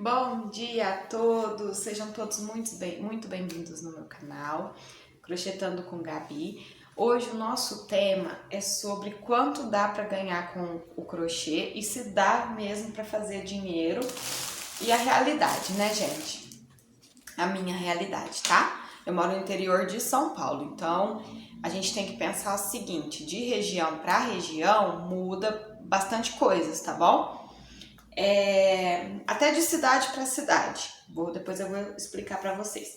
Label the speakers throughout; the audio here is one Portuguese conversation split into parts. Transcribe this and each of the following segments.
Speaker 1: Bom dia a todos, sejam todos muito bem-vindos no meu canal, Crochetando com Gabi. Hoje o nosso tema é sobre quanto dá para ganhar com o crochê e se dá mesmo para fazer dinheiro e a realidade, né, gente? A minha realidade, tá? Eu moro no interior de São Paulo, então a gente tem que pensar o seguinte, de região para região muda bastante coisas, tá bom? Até de cidade para cidade. Depois eu vou explicar para vocês.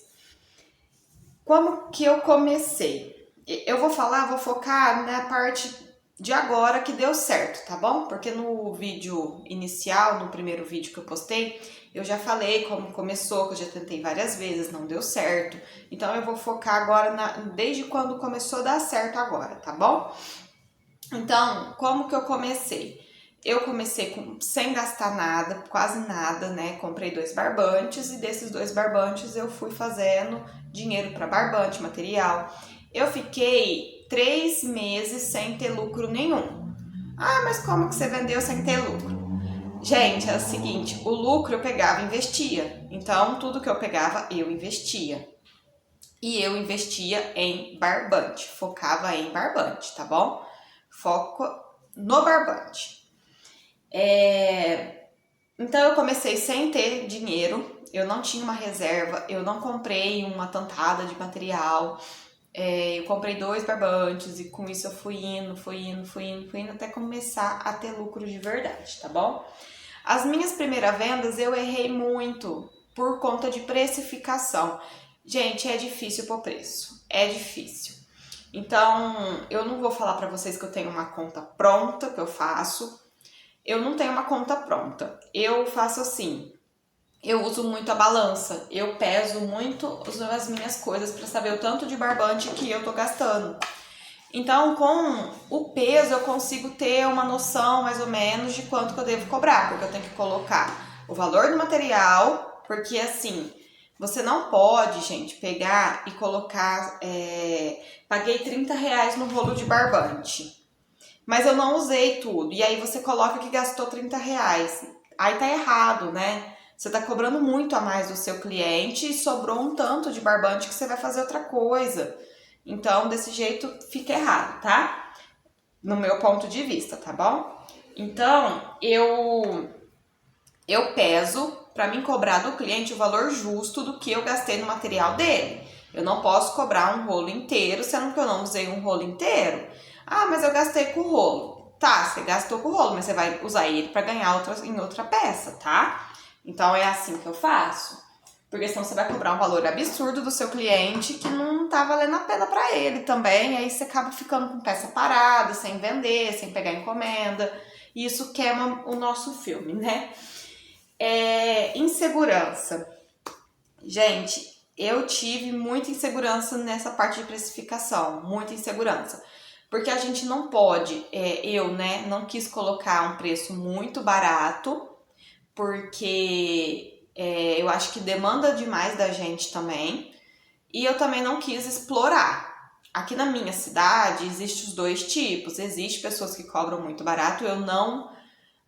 Speaker 1: Como que eu comecei? Eu vou focar na parte de agora que deu certo, tá bom? Porque no vídeo inicial, no primeiro vídeo que eu postei, eu já falei como começou, que eu já tentei várias vezes, não deu certo. Então eu vou focar agora desde quando começou a dar certo agora, tá bom? Então, como que eu comecei? Eu comecei sem gastar nada, quase nada, né? Comprei 2 barbantes e desses 2 barbantes eu fui fazendo dinheiro para barbante, material. Eu fiquei 3 meses sem ter lucro nenhum. Ah, mas como que você vendeu sem ter lucro? Gente, é o seguinte, o lucro eu pegava e investia. Então, tudo que eu pegava, eu investia. E eu investia em barbante, focava em barbante, tá bom? Foco no barbante. Então eu comecei sem ter dinheiro, eu não tinha uma reserva, eu não comprei uma tantada de material, eu comprei 2 barbantes e com isso eu fui indo até começar a ter lucro de verdade, tá bom? As minhas primeiras vendas eu errei muito por conta de precificação. Gente, é difícil pôr preço, é difícil. Então, eu não vou falar para vocês que eu tenho uma conta pronta que eu faço. Eu não tenho uma conta pronta. Eu faço assim, eu uso muito a balança. Eu peso muito as minhas coisas para saber o tanto de barbante que eu tô gastando. Então, com o peso, eu consigo ter uma noção mais ou menos de quanto que eu devo cobrar, porque eu tenho que colocar o valor do material, porque assim, você não pode, gente, pegar e colocar, paguei R$30 no rolo de barbante, mas eu não usei tudo, e aí você coloca que gastou R$30, aí tá errado, né? Você tá cobrando muito a mais do seu cliente e sobrou um tanto de barbante que você vai fazer outra coisa. Então, desse jeito fica errado, tá? No meu ponto de vista, tá bom? Então, eu peso para mim cobrar do cliente o valor justo do que eu gastei no material dele. Eu não posso cobrar um rolo inteiro, sendo que eu não usei um rolo inteiro. Ah, mas eu gastei com o rolo. Tá, você gastou com o rolo, mas você vai usar ele para ganhar em outra peça, tá? Então, é assim que eu faço. Porque senão você vai cobrar um valor absurdo do seu cliente que não tá valendo a pena para ele também. Aí você acaba ficando com peça parada, sem vender, sem pegar encomenda. E isso queima o nosso filme, né? Insegurança. Gente, eu tive muita insegurança nessa parte de precificação. Muita insegurança. Porque a gente não pode, né, não quis colocar um preço muito barato, porque eu acho que demanda demais da gente também. E eu também não quis explorar. Aqui na minha cidade, existem os 2 tipos. Existem pessoas que cobram muito barato, eu não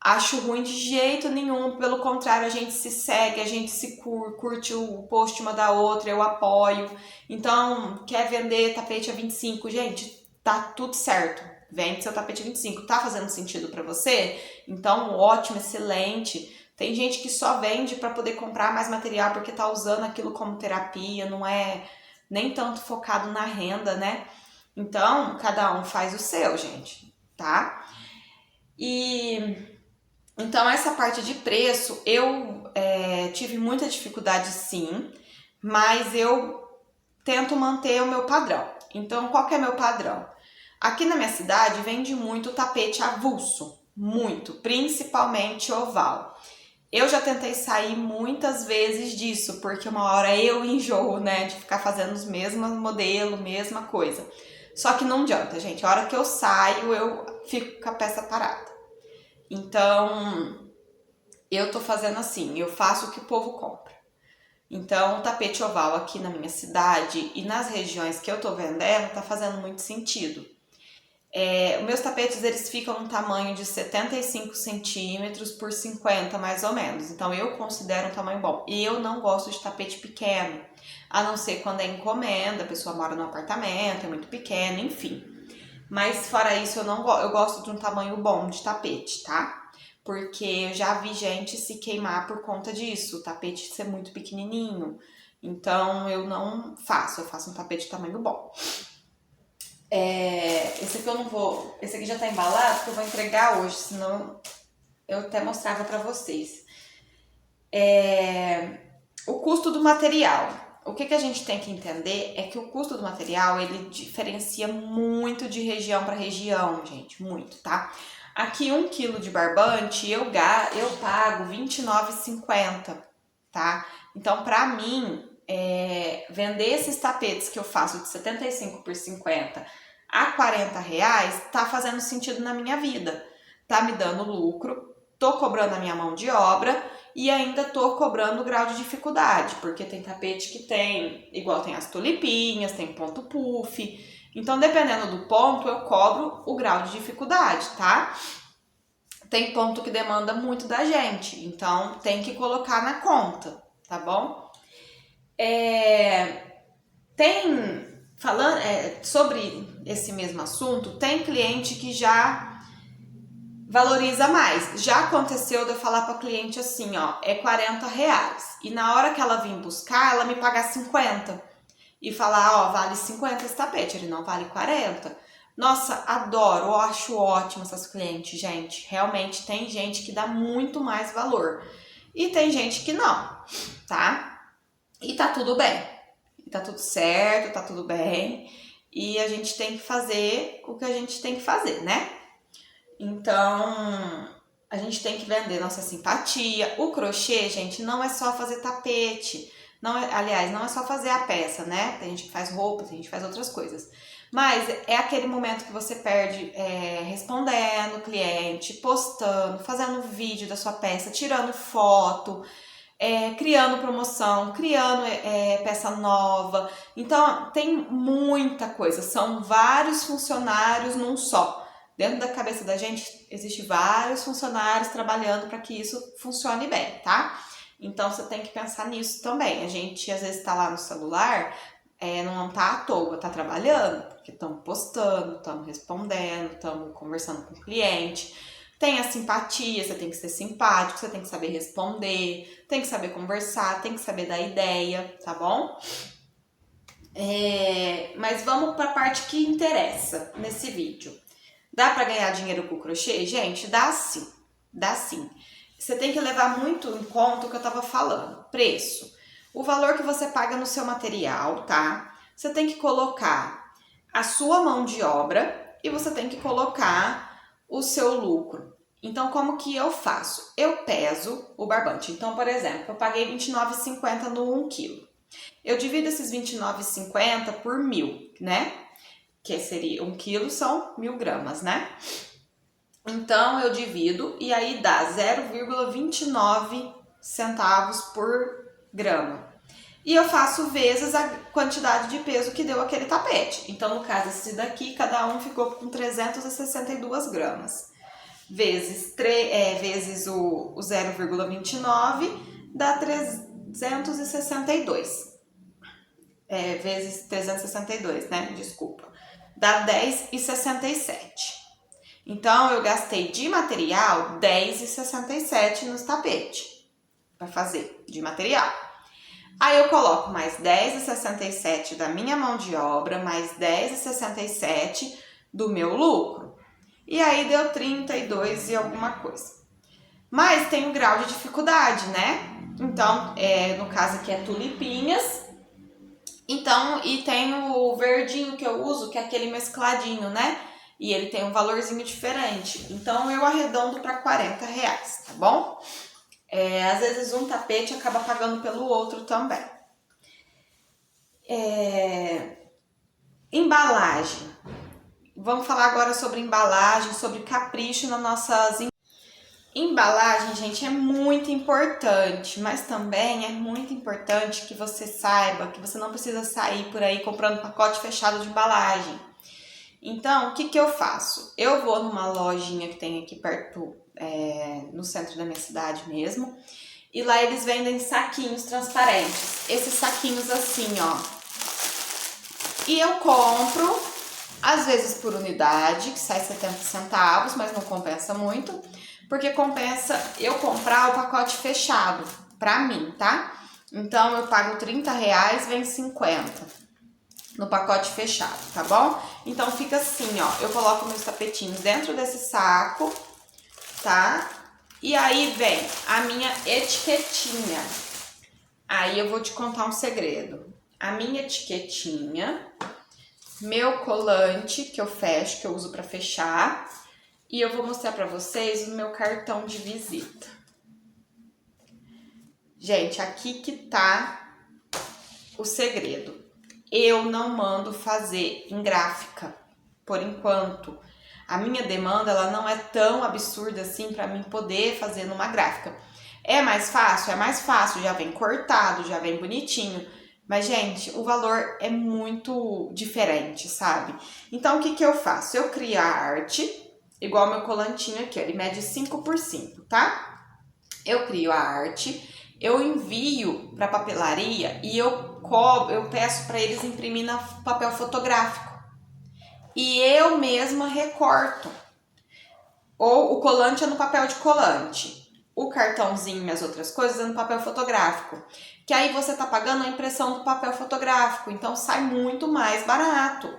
Speaker 1: acho ruim de jeito nenhum. Pelo contrário, a gente se segue, a gente se curte o post uma da outra, eu apoio. Então, quer vender tapete a 25? Gente, tá tudo certo. Vende seu tapete a 25. Tá fazendo sentido para você? Então, ótimo, excelente. Tem gente que só vende para poder comprar mais material porque tá usando aquilo como terapia, não é nem tanto focado na renda, né? Então, cada um faz o seu, gente, tá? Então, essa parte de preço, eu tive muita dificuldade sim, mas eu tento manter o meu padrão. Então, qual que é meu padrão? Aqui na minha cidade vende muito tapete avulso, muito, principalmente oval. Eu já tentei sair muitas vezes disso, porque uma hora eu enjoo, né, de ficar fazendo os mesmos modelos, mesma coisa. Só que não adianta, gente. A hora que eu saio, eu fico com a peça parada. Então, eu tô fazendo assim, eu faço o que o povo compra. Então, o tapete oval aqui na minha cidade e nas regiões que eu tô vendendo, tá fazendo muito sentido. Os meus tapetes, eles ficam no tamanho de 75 centímetros por 50, mais ou menos. Então, eu considero um tamanho bom. E eu não gosto de tapete pequeno, a não ser quando é encomenda, a pessoa mora num apartamento, é muito pequeno, enfim. Mas, fora isso, eu gosto de um tamanho bom de tapete, tá? Porque eu já vi gente se queimar por conta disso, o tapete ser muito pequenininho. Então, eu não faço, eu faço um tapete de tamanho bom. Esse aqui eu não vou... Esse aqui já tá embalado, porque eu vou entregar hoje, senão eu até mostrava pra vocês. O custo do material. O que a gente tem que entender é que o custo do material, ele diferencia muito de região para região, gente, muito, tá? Aqui 1 kg de barbante eu pago R$ 29,50, tá? Então, pra mim, vender esses tapetes que eu faço de 75 por 50 a R$ 40 tá fazendo sentido na minha vida. Tá me dando lucro, tô cobrando a minha mão de obra e ainda tô cobrando o grau de dificuldade, porque tem tapete que igual tem as tulipinhas, tem ponto puff. Então, dependendo do ponto, eu cobro o grau de dificuldade, tá? Tem ponto que demanda muito da gente, então tem que colocar na conta, tá bom? Falando sobre esse mesmo assunto, tem cliente que já valoriza mais. Já aconteceu de eu falar para cliente assim, ó, é R$ 40. E na hora que ela vir buscar, ela me pagar 50. E falar, ó, vale 50 esse tapete, ele não vale 40. Nossa, adoro, eu acho ótimo essas clientes, gente. Realmente tem gente que dá muito mais valor. E tem gente que não, tá? E tá tudo bem. Tá tudo certo, tá tudo bem. E a gente tem que fazer o que a gente tem que fazer, né? Então, a gente tem que vender nossa simpatia. O crochê, gente, não é só fazer tapete. Aliás, não é só fazer a peça, né? Tem gente que faz roupa, tem gente que faz outras coisas. Mas é aquele momento que você perde respondendo o cliente, postando, fazendo vídeo da sua peça, tirando foto, criando promoção, criando peça nova. Então, tem muita coisa. São vários funcionários num só. Dentro da cabeça da gente, existem vários funcionários trabalhando para que isso funcione bem, tá? Então, você tem que pensar nisso também. A gente, às vezes, tá lá no celular, não tá à toa, tá trabalhando, porque estamos postando, estamos respondendo, estamos conversando com o cliente. Tem a simpatia, você tem que ser simpático, você tem que saber responder, tem que saber conversar, tem que saber dar ideia, tá bom? Mas vamos para a parte que interessa nesse vídeo. Dá para ganhar dinheiro com o crochê? Gente, dá sim, dá sim. Você tem que levar muito em conta o que eu tava falando, preço. O valor que você paga no seu material, tá? Você tem que colocar a sua mão de obra e você tem que colocar o seu lucro. Então, como que eu faço? Eu peso o barbante. Então, por exemplo, eu paguei R$ 29,50 no 1 kg. Eu divido esses R$ 29,50 por 1.000, né? Que seria 1 quilo, são 1.000 gramas, né? Então, eu divido e aí dá 0,29 centavos por grama. E eu faço vezes a quantidade de peso que deu aquele tapete. Então, no caso, esse daqui, cada um ficou com 362 gramas. Vezes o 0,29 dá 362. Vezes 362, né? Desculpa. Dá 10,67. Então, eu gastei de material 10,67 nos tapetes para fazer de material. Aí eu coloco mais 10,67 da minha mão de obra, mais 10,67 do meu lucro. E aí deu 32 e alguma coisa. Mas tem um grau de dificuldade, né? Então, no caso aqui é tulipinhas. Então, e tem o verdinho que eu uso, que é aquele mescladinho, né? E ele tem um valorzinho diferente. Então, eu arredondo para R$ 40, tá bom? Às vezes um tapete acaba pagando pelo outro também. Embalagem. Vamos falar agora sobre embalagem, sobre capricho nas nossas embalagem, gente, é muito importante, mas também é muito importante que você saiba que você não precisa sair por aí comprando pacote fechado de embalagem. Então, o que que eu faço? Eu vou numa lojinha que tem aqui perto, no centro da minha cidade mesmo, e lá eles vendem saquinhos transparentes. Esses saquinhos assim, ó. E eu compro, às vezes por unidade, que sai 70 centavos, mas não compensa muito, porque compensa eu comprar o pacote fechado, pra mim, tá? Então eu pago R$30, vem 50 no pacote fechado, tá bom? Então fica assim, ó, eu coloco meus tapetinhos dentro desse saco, tá? E aí vem a minha etiquetinha. Aí eu vou te contar um segredo. A minha etiquetinha, meu colante que eu fecho, que eu uso pra fechar, e eu vou mostrar pra vocês o meu cartão de visita. Gente, aqui que tá o segredo. Eu não mando fazer em gráfica, por enquanto. A minha demanda, ela não é tão absurda assim para mim poder fazer numa gráfica. É mais fácil? É mais fácil, já vem cortado, já vem bonitinho. Mas, gente, o valor é muito diferente, sabe? Então, o que que eu faço? Eu crio a arte, igual meu colantinho aqui, ele mede 5x5, tá? Eu crio a arte, eu envio para papelaria e eu peço para eles imprimir no papel fotográfico. E eu mesma recorto. Ou o colante é no papel de colante. O cartãozinho e as outras coisas é no papel fotográfico. Que aí você tá pagando a impressão do papel fotográfico. Então sai muito mais barato.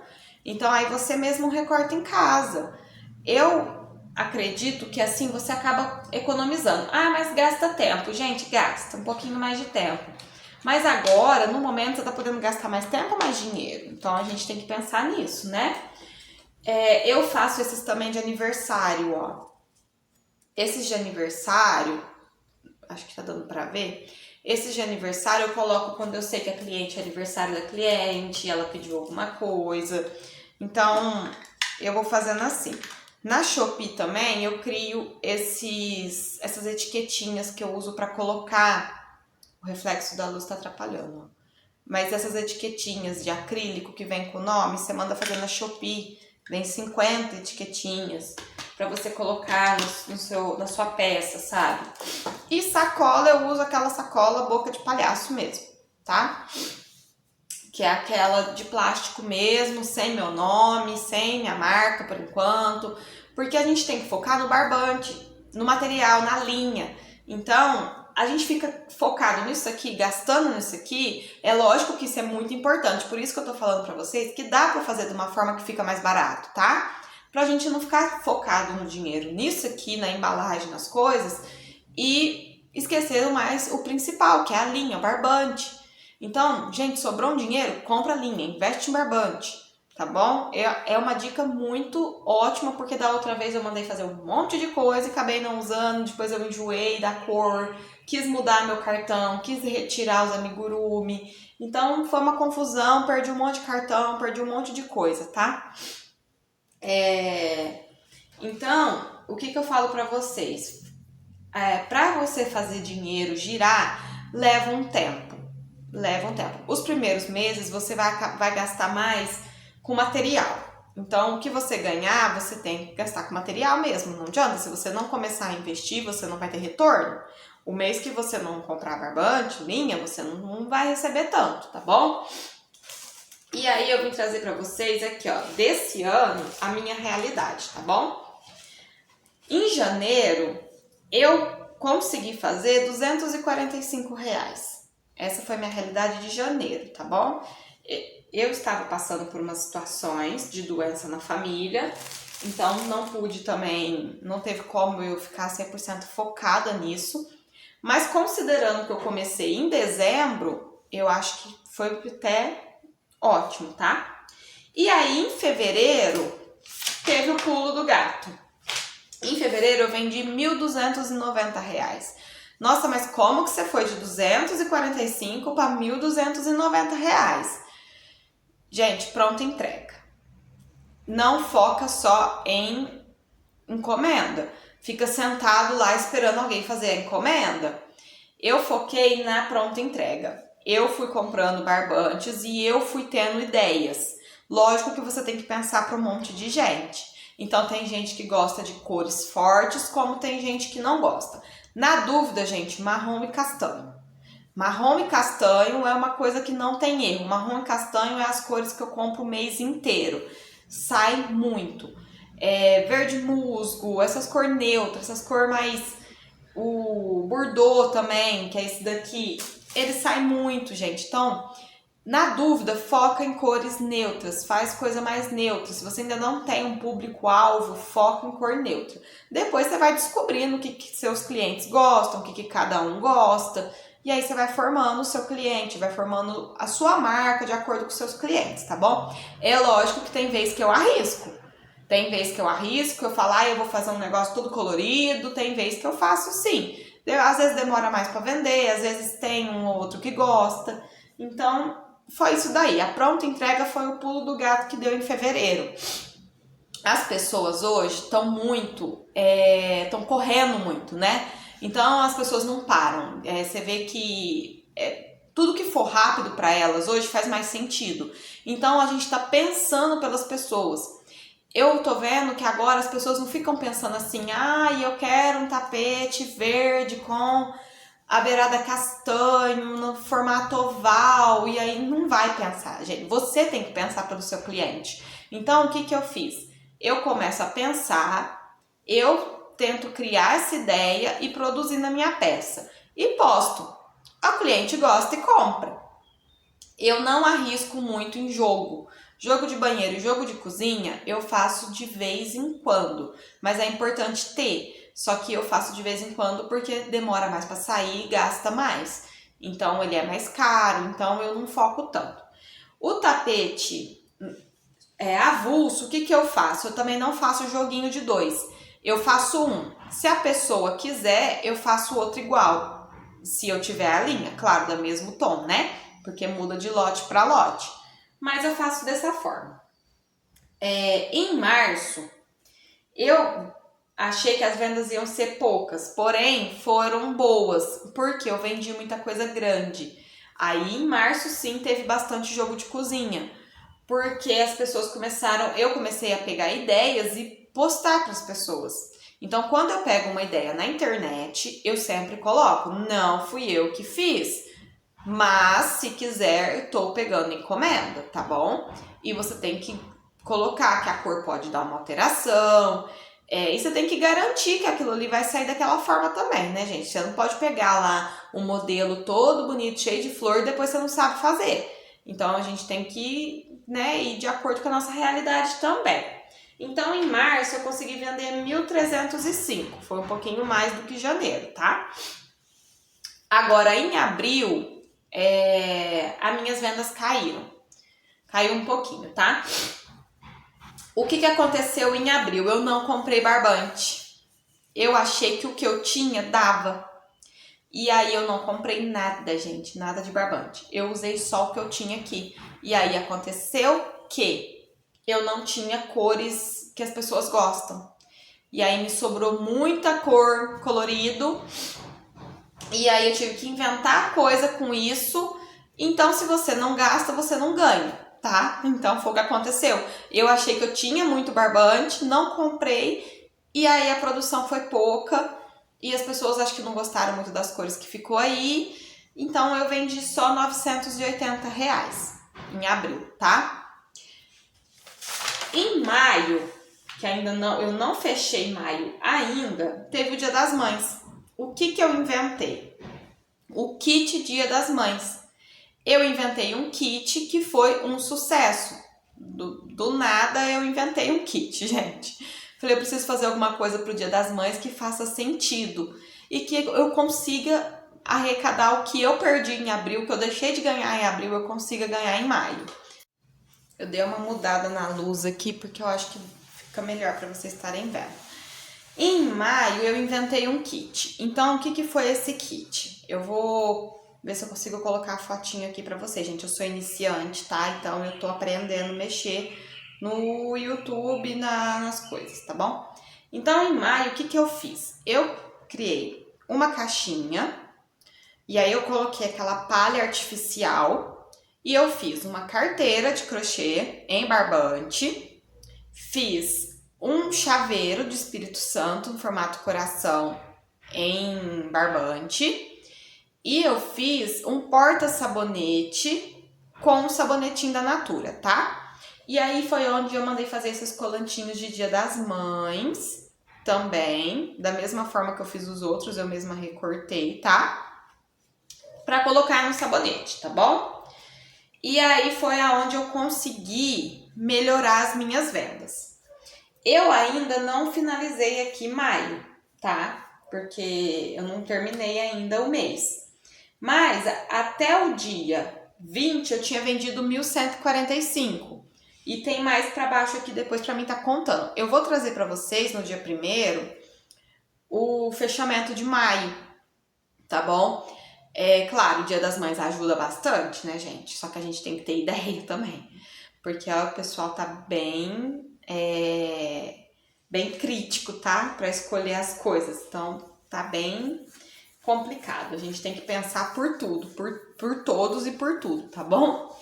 Speaker 1: Então aí você mesmo recorta em casa. Eu acredito que assim você acaba economizando. Ah, mas gasta tempo. Gente, gasta um pouquinho mais de tempo. Mas agora, no momento, você tá podendo gastar mais tempo ou mais dinheiro? Então a gente tem que pensar nisso, né? Eu faço esses também de aniversário, ó. Esses de aniversário, acho que tá dando pra ver. Esses de aniversário eu coloco quando eu sei que a cliente é aniversário da cliente, ela pediu alguma coisa. Então, eu vou fazendo assim. Na Shopee também eu crio essas etiquetinhas que eu uso para colocar. O reflexo da luz tá atrapalhando, ó. Mas essas etiquetinhas de acrílico que vem com o nome, você manda fazer na Shopee. Vem 50 etiquetinhas para você colocar na sua peça, sabe? E sacola, eu uso aquela sacola boca de palhaço mesmo, tá? Que é aquela de plástico mesmo, sem meu nome, sem minha marca por enquanto. Porque a gente tem que focar no barbante, no material, na linha. Então, a gente fica focado nisso aqui, gastando nisso aqui, é lógico que isso é muito importante, por isso que eu tô falando pra vocês que dá pra fazer de uma forma que fica mais barato, tá? Pra gente não ficar focado no dinheiro, nisso aqui, na embalagem, nas coisas, e esquecer mais o principal, que é a linha, o barbante. Então, gente, sobrou um dinheiro? Compra a linha, investe em barbante. Tá bom? É uma dica muito ótima, porque da outra vez eu mandei fazer um monte de coisa e acabei não usando, depois eu enjoei da cor, quis mudar meu cartão, quis retirar os amigurumi. Então foi uma confusão, perdi um monte de cartão, perdi um monte de coisa, tá? Então, o que eu falo pra vocês? Pra você fazer dinheiro girar, leva um tempo. Leva um tempo. Os primeiros meses você vai gastar mais com material. Então, o que você ganhar, você tem que gastar com material mesmo. Não adianta, se você não começar a investir, você não vai ter retorno. O mês que você não comprar barbante, linha, você não vai receber tanto, tá bom? E aí eu vim trazer pra vocês aqui, ó, desse ano, a minha realidade, tá bom? Em janeiro, eu consegui fazer R$245. Essa foi minha realidade de janeiro, tá bom? Eu estava passando por umas situações de doença na família, então não pude também, não teve como eu ficar 100% focada nisso, mas considerando que eu comecei em dezembro, eu acho que foi até ótimo, tá? E aí, em fevereiro, teve o pulo do gato. Em fevereiro, eu vendi R$1.290. Nossa, mas como que você foi de 245 para R$1.290? Gente, pronta entrega. Não foca só em encomenda. Fica sentado lá esperando alguém fazer a encomenda. Eu foquei na pronta entrega. Eu fui comprando barbantes e eu fui tendo ideias. Lógico que você tem que pensar para um monte de gente. Então tem gente que gosta de cores fortes, como tem gente que não gosta. Na dúvida, gente, marrom e castanho. Marrom e castanho é uma coisa que não tem erro. Marrom e castanho é as cores que eu compro o mês inteiro. Sai muito. Verde musgo, essas cores neutras, essas cores mais... O Bordeaux também, que é esse daqui. Ele sai muito, gente. Então, na dúvida, foca em cores neutras. Faz coisa mais neutra. Se você ainda não tem um público-alvo, foca em cor neutra. Depois você vai descobrindo o que seus clientes gostam, o que cada um gosta. E aí você vai formando o seu cliente, vai formando a sua marca de acordo com os seus clientes, tá bom? É lógico que tem vez que eu arrisco. Tem vez que eu arrisco, eu falo, eu vou fazer um negócio todo colorido. Tem vez que eu faço sim. Às vezes demora mais para vender, às vezes tem um ou outro que gosta. Então, foi isso daí. A pronta entrega foi o pulo do gato que deu em fevereiro. As pessoas hoje estão estão correndo muito, né? Então as pessoas não param. Você vê que tudo que for rápido para elas hoje faz mais sentido. Então a gente está pensando pelas pessoas. Eu tô vendo que agora as pessoas não ficam pensando assim, eu quero um tapete verde com a beirada castanho, no formato oval, e aí não vai pensar, gente. Você tem que pensar pelo seu cliente. Então, o que eu fiz? Eu começo a pensar, eu tento criar essa ideia e produzir na minha peça. E posto. O cliente gosta e compra. Eu não arrisco muito em jogo. Jogo de banheiro e jogo de cozinha eu faço de vez em quando, mas é importante ter. Só que eu faço de vez em quando porque demora mais para sair e gasta mais. Então ele é mais caro, então eu não foco tanto. O tapete avulso, o que eu faço? Eu também não faço joguinho de 2. Eu faço um. Se a pessoa quiser, eu faço outro igual. Se eu tiver a linha, claro, do mesmo tom, né? Porque muda de lote para lote. Mas eu faço dessa forma. Em março, eu achei que as vendas iam ser poucas, porém foram boas, porque eu vendi muita coisa grande. Aí em março sim teve bastante jogo de cozinha, porque as pessoas eu comecei a pegar ideias e postar para as pessoas. Então quando eu pego uma ideia na internet, eu sempre coloco, não fui eu que fiz. Mas, se quiser, eu tô pegando encomenda, tá bom? E você tem que colocar que a cor pode dar uma alteração. E você tem que garantir que aquilo ali vai sair daquela forma também, né, gente? Você não pode pegar lá um modelo todo bonito, cheio de flor, e depois você não sabe fazer. Então, a gente tem que, ir de acordo com a nossa realidade também. Então, em março, eu consegui vender 1.305. Foi um pouquinho mais do que janeiro, tá? Agora, em abril... as minhas vendas caíram. Caiu um pouquinho, tá? O que aconteceu em abril? Eu não comprei barbante. Eu achei que o que eu tinha dava. E aí eu não comprei nada, gente. Nada de barbante. Eu usei só o que eu tinha aqui. E aí aconteceu que eu não tinha cores que as pessoas gostam. E aí me sobrou muita cor colorido. E aí eu tive que inventar coisa com isso. Então, se você não gasta, você não ganha, tá? Então, foi o que aconteceu. Eu achei que eu tinha muito barbante, não comprei. E aí a produção foi pouca. E as pessoas acho que não gostaram muito das cores que ficou aí. Então, eu vendi só R$980 em abril, tá? Em maio, que ainda eu não fechei maio ainda, teve o Dia das Mães. O que eu inventei? O kit Dia das Mães. Eu inventei um kit que foi um sucesso. Do nada eu inventei um kit, gente. Falei, eu preciso fazer alguma coisa pro Dia das Mães que faça sentido. E que eu consiga arrecadar o que eu perdi em abril, que eu deixei de ganhar em abril, eu consiga ganhar em maio. Eu dei uma mudada na luz aqui, porque eu acho que fica melhor para vocês estarem vendo. Em maio, eu inventei um kit. Então, o que foi esse kit? Eu vou ver se eu consigo colocar a fotinho aqui pra vocês, gente. Eu sou iniciante, tá? Então, eu tô aprendendo a mexer no YouTube, nas coisas, tá bom? Então, em maio, o que eu fiz? Eu criei uma caixinha, e aí eu coloquei aquela palha artificial, E eu fiz uma carteira de crochê em barbante, fiz um chaveiro de Espírito Santo em formato coração em barbante e eu fiz um porta-sabonete com o sabonetinho da Natura, tá? E aí foi onde eu mandei fazer esses colantinhos de Dia das Mães também, da mesma forma que eu fiz os outros, eu mesma recortei, tá? Pra colocar no sabonete, tá bom? E aí foi aonde eu consegui melhorar as minhas vendas. Eu ainda não finalizei aqui maio, tá? Porque eu não terminei ainda o mês. Mas até o dia 20 eu tinha vendido 1.145. E tem mais pra baixo aqui depois pra mim tá contando. Eu vou trazer pra vocês no dia 1º o fechamento de maio, tá bom? É claro, o Dia das Mães ajuda bastante, né, gente? Só que a gente tem que ter ideia também. Porque ó, o pessoal tá bem crítico, tá? Pra escolher as coisas. Então, tá bem complicado. A gente tem que pensar por tudo, por todos e por tudo, tá bom?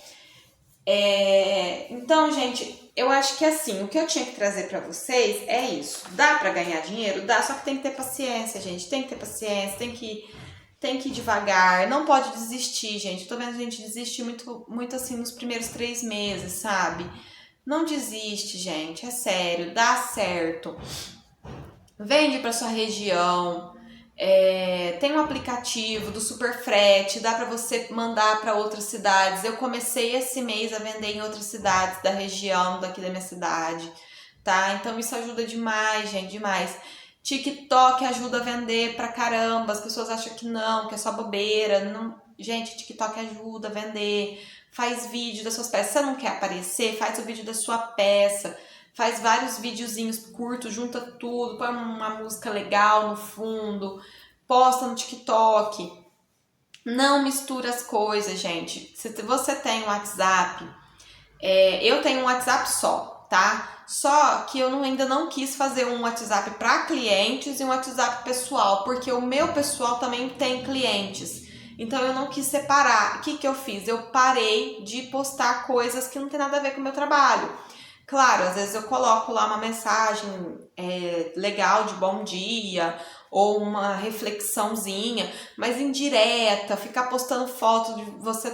Speaker 1: Então, gente, eu acho que assim, o que eu tinha que trazer pra vocês é isso. Dá pra ganhar dinheiro? Dá, só que tem que ter paciência, gente. Tem que ter paciência, tem que ir devagar, não pode desistir, gente. Eu tô vendo a gente desistir muito assim nos primeiros 3 meses, sabe? Não desiste, gente, é sério, dá certo. Vende pra sua região. Tem um aplicativo do Superfrete, dá pra você mandar pra outras cidades. Eu comecei esse mês a vender em outras cidades da região, daqui da minha cidade, tá? Então isso ajuda demais, gente, demais. TikTok ajuda a vender pra caramba. As pessoas acham que não, que é só bobeira. Não. Gente, TikTok ajuda a vender. Faz vídeo das suas peças. Se você não quer aparecer, faz o vídeo da sua peça. Faz vários videozinhos curtos, junta tudo, põe uma música legal no fundo, posta no TikTok. Não mistura as coisas, gente. Se você tem um WhatsApp, eu tenho um WhatsApp só, tá? Só que eu ainda não quis fazer um WhatsApp para clientes e um WhatsApp pessoal, porque o meu pessoal também tem clientes. Então eu não quis separar. O que eu fiz? Eu parei de postar coisas que não tem nada a ver com o meu trabalho. Claro, às vezes eu coloco lá uma mensagem legal de bom dia ou uma reflexãozinha, mas indireta, ficar postando foto de você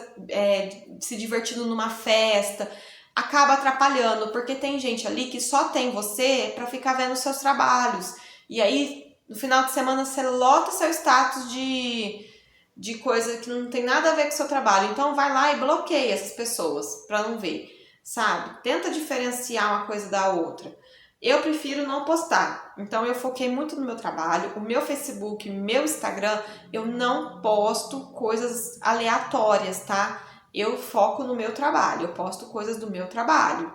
Speaker 1: se divertindo numa festa, acaba atrapalhando, porque tem gente ali que só tem você para ficar vendo os seus trabalhos. E aí, no final de semana, você lota seu status de coisa que não tem nada a ver com o seu trabalho. Então, vai lá e bloqueia essas pessoas para não ver, sabe? Tenta diferenciar uma coisa da outra. Eu prefiro não postar. Então, eu foquei muito no meu trabalho. O meu Facebook, meu Instagram, eu não posto coisas aleatórias, tá? Eu foco no meu trabalho, eu posto coisas do meu trabalho.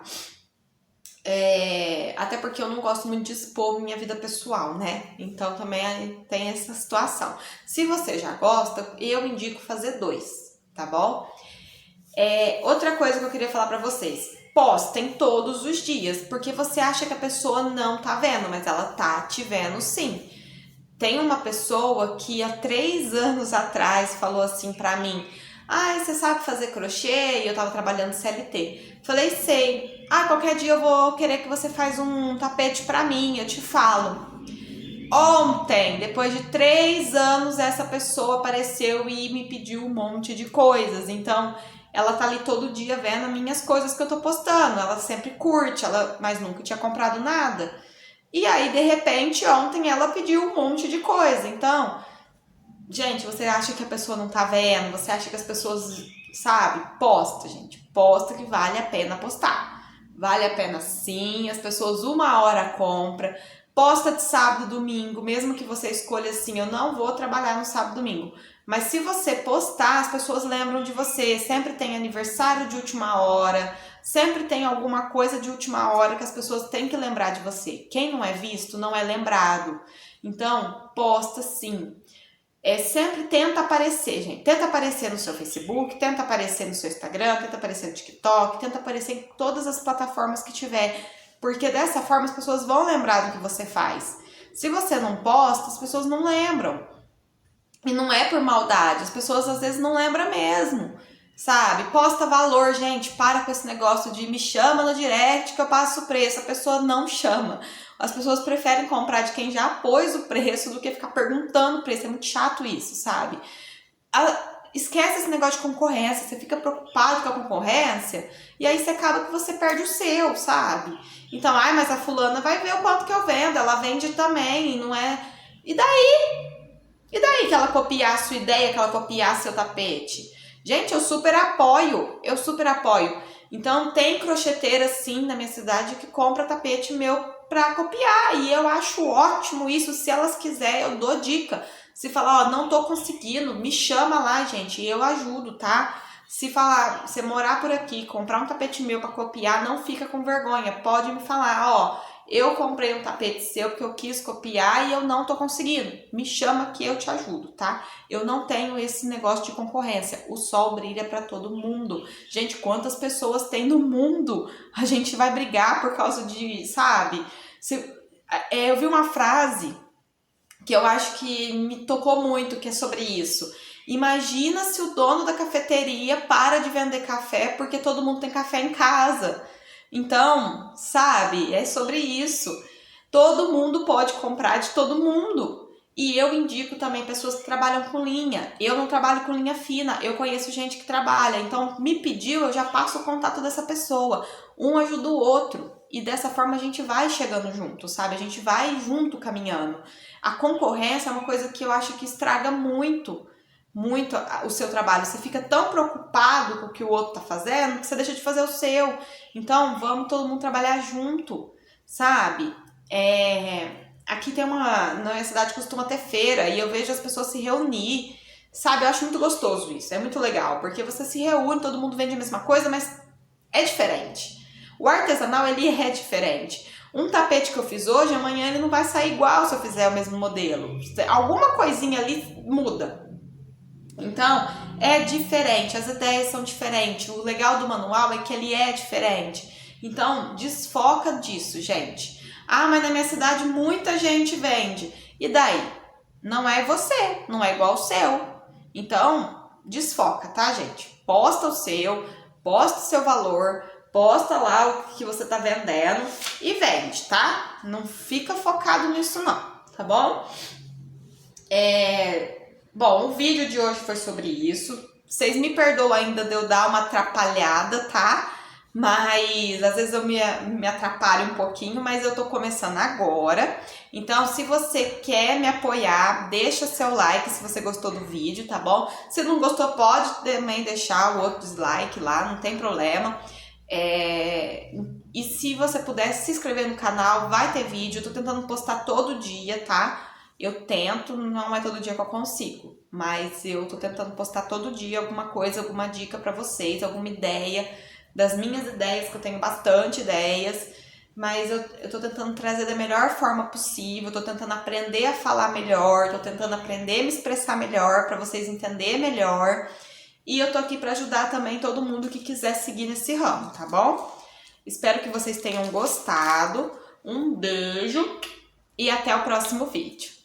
Speaker 1: Até porque eu não gosto muito de expor minha vida pessoal, né? Então também tem essa situação. Se você já gosta, eu indico fazer 2, tá bom? Outra coisa que eu queria falar pra vocês. Postem todos os dias, porque você acha que a pessoa não tá vendo, mas ela tá te vendo sim. Tem uma pessoa que há 3 anos atrás falou assim pra mim: você sabe fazer crochê? E eu tava trabalhando CLT. Falei, sei. Qualquer dia eu vou querer que você faz um tapete pra mim, eu te falo. Ontem, depois de 3 anos, essa pessoa apareceu e me pediu um monte de coisas. Então, ela tá ali todo dia vendo as minhas coisas que eu tô postando. Ela sempre curte, mas nunca tinha comprado nada. E aí, de repente, ontem ela pediu um monte de coisa. Então, gente, você acha que a pessoa não tá vendo? Você acha que as pessoas, sabe? Posta, gente. Posta que vale a pena postar. Vale a pena sim. As pessoas 1 hora compram. Posta de sábado e domingo. Mesmo que você escolha assim, eu não vou trabalhar no sábado e domingo. Mas se você postar, as pessoas lembram de você. Sempre tem aniversário de última hora. Sempre tem alguma coisa de última hora que as pessoas têm que lembrar de você. Quem não é visto, não é lembrado. Então, posta sim. Sempre tenta aparecer, gente. Tenta aparecer no seu Facebook, tenta aparecer no seu Instagram, tenta aparecer no TikTok, tenta aparecer em todas as plataformas que tiver. Porque dessa forma as pessoas vão lembrar do que você faz. Se você não posta, as pessoas não lembram. E não é por maldade, as pessoas às vezes não lembram mesmo. sabe? Posta valor, gente, para com esse negócio de me chama no direct que eu passo o preço. A pessoa não chama. As pessoas preferem comprar de quem já pôs o preço do que ficar perguntando o preço. É muito chato isso, sabe? Esquece esse negócio de concorrência, você fica preocupado com a concorrência e aí você acaba que você perde o seu, sabe? Então, mas a fulana vai ver o quanto que eu vendo, ela vende também, não é? E daí? E daí que ela copiar a sua ideia, que ela copiar seu tapete? Gente, eu super apoio. Então, tem crocheteira, sim, na minha cidade que compra tapete meu pra copiar. E eu acho ótimo isso. Se elas quiserem, eu dou dica. Se falar, não tô conseguindo, me chama lá, gente, e eu ajudo, tá? Se falar, você morar por aqui, comprar um tapete meu pra copiar, não fica com vergonha. Pode me falar, eu comprei um tapete seu porque eu quis copiar e eu não tô conseguindo. Me chama que eu te ajudo, tá? Eu não tenho esse negócio de concorrência. O sol brilha pra todo mundo. Gente, quantas pessoas tem no mundo? A gente vai brigar por causa de, sabe? Eu vi uma frase que eu acho que me tocou muito, que é sobre isso. Imagina se o dono da cafeteria para de vender café porque todo mundo tem café em casa. Então, sabe, é sobre isso. Todo mundo pode comprar de todo mundo. E eu indico também pessoas que trabalham com linha. Eu não trabalho com linha fina, eu conheço gente que trabalha. Então, me pediu, eu já passo o contato dessa pessoa. Um ajuda o outro. E dessa forma a gente vai chegando junto, sabe? A gente vai junto caminhando. A concorrência é uma coisa que eu acho que estraga muito o seu trabalho. Você fica tão preocupado com o que o outro tá fazendo que você deixa de fazer o seu. Então, vamos todo mundo trabalhar junto, sabe? Aqui na minha cidade costuma ter feira e eu vejo as pessoas se reunir, sabe? Eu acho muito gostoso isso, é muito legal, porque você se reúne, todo mundo vende a mesma coisa, mas é diferente. O artesanal, ele é diferente. Um tapete que eu fiz hoje, amanhã ele não vai sair igual se eu fizer o mesmo modelo. Alguma coisinha ali muda. Então, é diferente, as ideias são diferentes. O legal do manual é que ele é diferente. Então, desfoca disso, gente. Mas na minha cidade muita gente vende. E daí? Não é você, não é igual o seu. Então, desfoca, tá, gente? Posta o seu valor, posta lá o que você tá vendendo e vende, tá? Não fica focado nisso não, tá bom? Bom, o vídeo de hoje foi sobre isso. Vocês me perdoam ainda de eu dar uma atrapalhada, tá? Mas às vezes eu me atrapalho um pouquinho, mas eu tô começando agora. Então, se você quer me apoiar, deixa seu like se você gostou do vídeo, tá bom? Se não gostou, pode também deixar o outro dislike lá, não tem problema. E se você puder se inscrever no canal, vai ter vídeo. Eu tô tentando postar todo dia, tá? Eu tento, não é todo dia que eu consigo, mas eu tô tentando postar todo dia alguma coisa, alguma dica pra vocês, alguma ideia das minhas ideias, que eu tenho bastante ideias, mas eu tô tentando trazer da melhor forma possível, tô tentando aprender a falar melhor, tô tentando aprender a me expressar melhor pra vocês entenderem melhor, e eu tô aqui pra ajudar também todo mundo que quiser seguir nesse ramo, tá bom? Espero que vocês tenham gostado, um beijo e até o próximo vídeo.